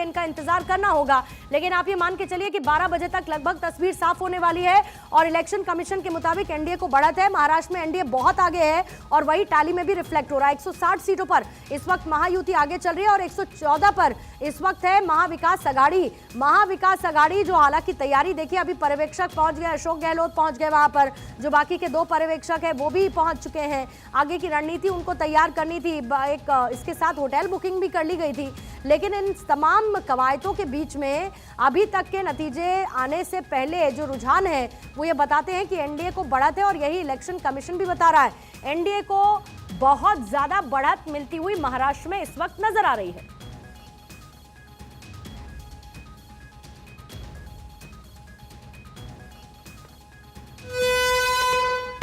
इनका इंतजार करना होगा। लेकिन आप ये मान के चलिए कि 12 बजे तक लगभग तस्वीर साफ होने वाली है और इलेक्शन कमीशन के मुताबिक एनडीए को बढ़त है। महाराष्ट्र में एनडीए बहुत आगे है और वही टैली में भी रिफ्लेक्ट हो रहा है। 160 सीटों पर इस वक्त महायुति आगे चल रही है और 114 पर इस वक्त है महाविकास अघाड़ी। महाविकास अघाड़ी जो हालांकि तैयारी देखिए, अभी पर्यवेक्षक पहुंच गए, अशोक गहलोत पहुंच गए वहां पर, जो बाकी के 2 पर्यवेक्षक है वो भी पहुंच चुके हैं। आगे की रणनीति उनको तैयार करनी थी, एक इसके साथ होटल बुकिंग भी कर ली गई थी। लेकिन इन तमाम कवायतों के बीच में अभी तक के नतीजे आने से पहले जो रुझान है वो ये बताते हैं कि एनडीए को बढ़त है और यही इलेक्शन कमीशन भी बता रहा है। एनडीए को बहुत ज्यादा बढ़त मिलती हुई महाराष्ट्र में इस वक्त नजर आ रही है।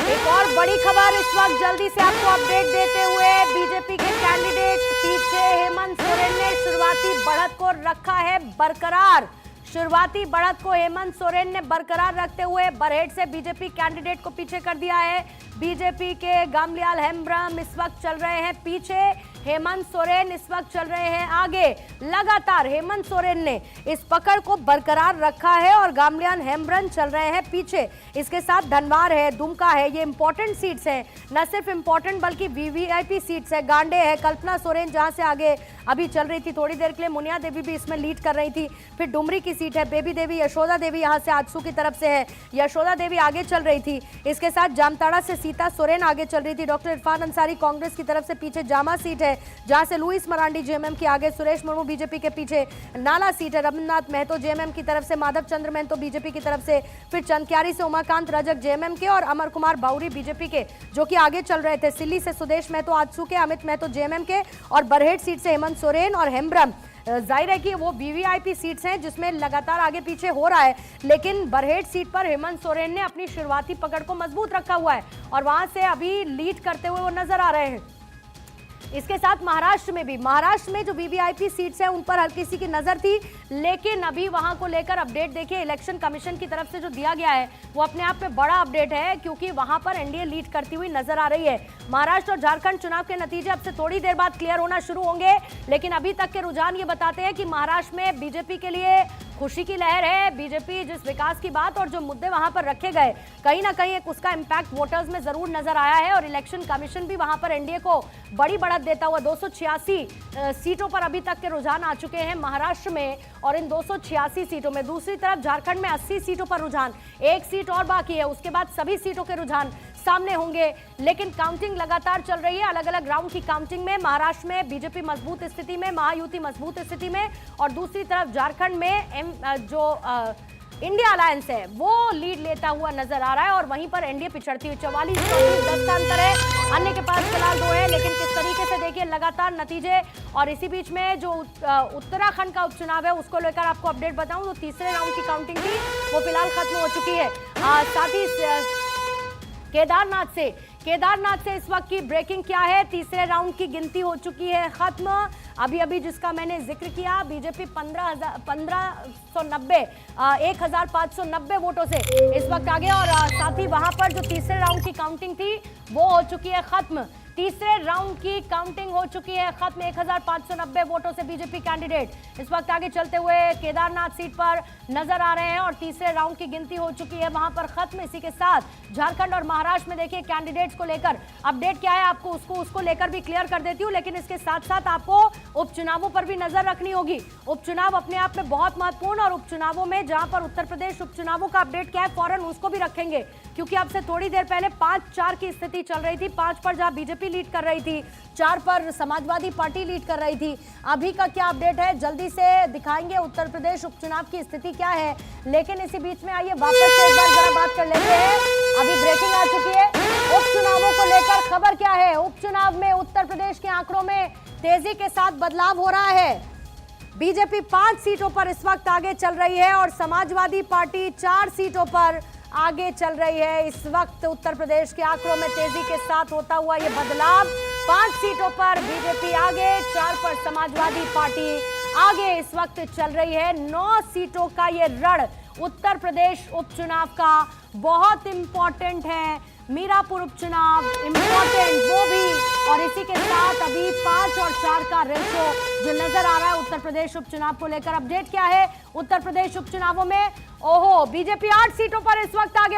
एक और बड़ी खबर इस वक्त जल्दी से आपको अपडेट देते हुए, बीजेपी के कैंडिडेट पीछे हेमंत सोरेन ने शुरुआती बढ़त को रखा है बरकरार। शुरुआती बढ़त को हेमंत सोरेन ने बरकरार रखते हुए बरहेट से बीजेपी कैंडिडेट को पीछे कर दिया है। बीजेपी के गामलियाल हेम्ब्रम इस वक्त चल रहे हैं पीछे, हेमंत सोरेन इस वक्त चल रहे हैं आगे। लगातार हेमंत सोरेन ने इस पकड़ को बरकरार रखा है और गामलियाल हेम्ब्रम चल रहे हैं पीछे। इसके साथ धनवार है, दुमका है, ये इंपॉर्टेंट सीट्स हैं, न सिर्फ इंपॉर्टेंट बल्कि वीवीआईपी सीट्स है। गांडे है, कल्पना सोरेन जहां से आगे अभी चल रही थी थोड़ी देर के लिए, मुनिया देवी भी इसमें लीड कर रही थी। फिर डुमरी की सीट है, बेबी देवी, यशोदा देवी यहां से आजसू की तरफ से है, यशोदा देवी आगे चल रही थी। इसके साथ जामताड़ा से सीता सोरेन आगे चल रही थी। डॉक्टर इरफान अंसारी कांग्रेस की तरफ से पीछे, जामा सीट है जहां से लुइस मरांडी जेएमएम के आगे, सुरेश मुर्मू बीजेपी के पीछे, नाला सीट है रविन्द्रनाथ महतो जेएमएम की तरफ से, माधव चंद्र महतो बीजेपी की तरफ से, फिर चंदक्यारी से उमाकांत रजक जेएमएम के और अमर कुमार बाउरी बीजेपी के जो कि आगे चल रहे थे। सिल्ली से सुदेश महतो आजसू के, अमित महतो जेएमएम के और बरहेट सीट से हेमंत सोरेन और हेम्ब्रम। जाहिर है कि वो वीवीआईपी सीट्स हैं जिसमें लगातार आगे पीछे हो रहा है, लेकिन बरहेट सीट पर हेमंत सोरेन ने अपनी शुरुआती पकड़ को मजबूत रखा हुआ है और वहां से अभी लीड करते हुए वो नजर आ रहे हैं। इसके साथ महाराष्ट्र में जो वीवीआईपी सीट्स हैं उन पर हर किसी की नजर थी, लेकिन अभी वहां को लेकर अपडेट देखिए इलेक्शन कमीशन की तरफ से जो दिया गया है वो अपने आप में बड़ा अपडेट है, क्योंकि वहां पर एनडीए लीड करती हुई नजर आ रही है। महाराष्ट्र और झारखंड चुनाव के नतीजे अब से थोड़ी देर बाद क्लियर होना शुरू होंगे, लेकिन अभी तक के रुझान ये बताते हैं कि महाराष्ट्र में बीजेपी के लिए खुशी की लहर है। बीजेपी जिस विकास की बात और जो मुद्दे वहां पर रखे गए, कहीं ना कहीं एक उसका इंपैक्ट वोटर्स में जरूर नजर आया है और इलेक्शन कमीशन भी वहां पर एनडीए को बड़ी बढ़त देता हुआ 286 सीटों पर अभी तक के रुझान आ चुके हैं महाराष्ट्र में और इन 286 सीटों में। दूसरी तरफ झारखंड में 80 सीटों पर रुझान, एक सीट और बाकी है, उसके बाद सभी सीटों के रुझान सामने होंगे, लेकिन काउंटिंग लगातार चल रही है। अलग अलग राउंड की काउंटिंग में महाराष्ट्र में बीजेपी मजबूत स्थिति में, महायुति मजबूत स्थिति में और दूसरी तरफ झारखंड में इंडिया अलायंस है वो लीड लेता हुआ नजर आ रहा है और वहीं पर एनडीए पिछड़ती हुई 44-10 का अंतर है। अन्य के पास फिलहाल 2 है, लेकिन किस तरीके से देखिए लगातार नतीजे। और इसी बीच में जो उत्तराखंड का उपचुनाव है उसको लेकर आपको अपडेट बताऊं तो तीसरे राउंड की काउंटिंग थी वो फिलहाल खत्म हो चुकी है। साथ ही केदारनाथ से इस वक्त की ब्रेकिंग क्या है, तीसरे राउंड की गिनती हो चुकी है खत्म। अभी जिसका मैंने जिक्र किया, बीजेपी 1590 वोटों से इस वक्त आगे और साथ ही वहां पर जो तीसरे राउंड की काउंटिंग थी वो हो चुकी है खत्म। तीसरे राउंड की काउंटिंग हो चुकी है खत्म। 1590 वोटों से बीजेपी कैंडिडेट इस वक्त आगे चलते हुए केदारनाथ सीट पर नजर आ रहे हैं और तीसरे राउंड की गिनती हो चुकी है वहां पर खत्म। इसी के साथ झारखंड और महाराष्ट्र में देखिए कैंडिडेट्स को लेकर अपडेट क्या है, आपको उसको लेकर भी क्लियर कर देती हूँ, लेकिन इसके साथ साथ आपको उपचुनावों पर भी नजर रखनी होगी। उपचुनाव अपने आप में बहुत महत्वपूर्ण और उपचुनावों में जहां पर उत्तर प्रदेश उपचुनावों का अपडेट क्या है फौरन उसको भी रखेंगे, क्योंकि अब से थोड़ी देर पहले 5-4 की स्थिति चल रही थी। 5 पर जहां बीजेपी लीड कर रही थी, 4 पर समाजवादी पार्टी लीड कर रही थी। अभी का क्या अपडेट है जल्दी से दिखाएंगे, उत्तर प्रदेश उपचुनाव की स्थिति क्या है। लेकिन इसी बीच में आइए वापस से एक बार जरा बात कर लेते हैं, अभी ब्रेकिंग आ चुकी है उपचुनावों को लेकर। खबर क्या है, उपचुनाव में उत्तर प्रदेश के आंकड़ों में तेजी के साथ बदलाव हो रहा है। बीजेपी 5 सीटों पर इस वक्त आगे चल रही है और समाजवादी पार्टी 4 सीटों पर आगे चल रही है। इस वक्त उत्तर प्रदेश के आंकड़ों में तेजी के साथ होता हुआ ये बदलाव, 5 सीटों पर बीजेपी आगे, 4 पर समाजवादी पार्टी आगे इस वक्त चल रही है। 9 सीटों का ये रण उत्तर प्रदेश उपचुनाव का बहुत इंपॉर्टेंट है। मीरापुर उपचुनाव इंपॉर्टेंट वो भी, और इसी के साथ अभी 5 और 4 का रेशो जो नजर आ रहा है उत्तर प्रदेश उपचुनाव को लेकर। अपडेट क्या है उत्तर प्रदेश उपचुनावों में? ओहो, बीजेपी 8 सीटों पर इस वक्त आगे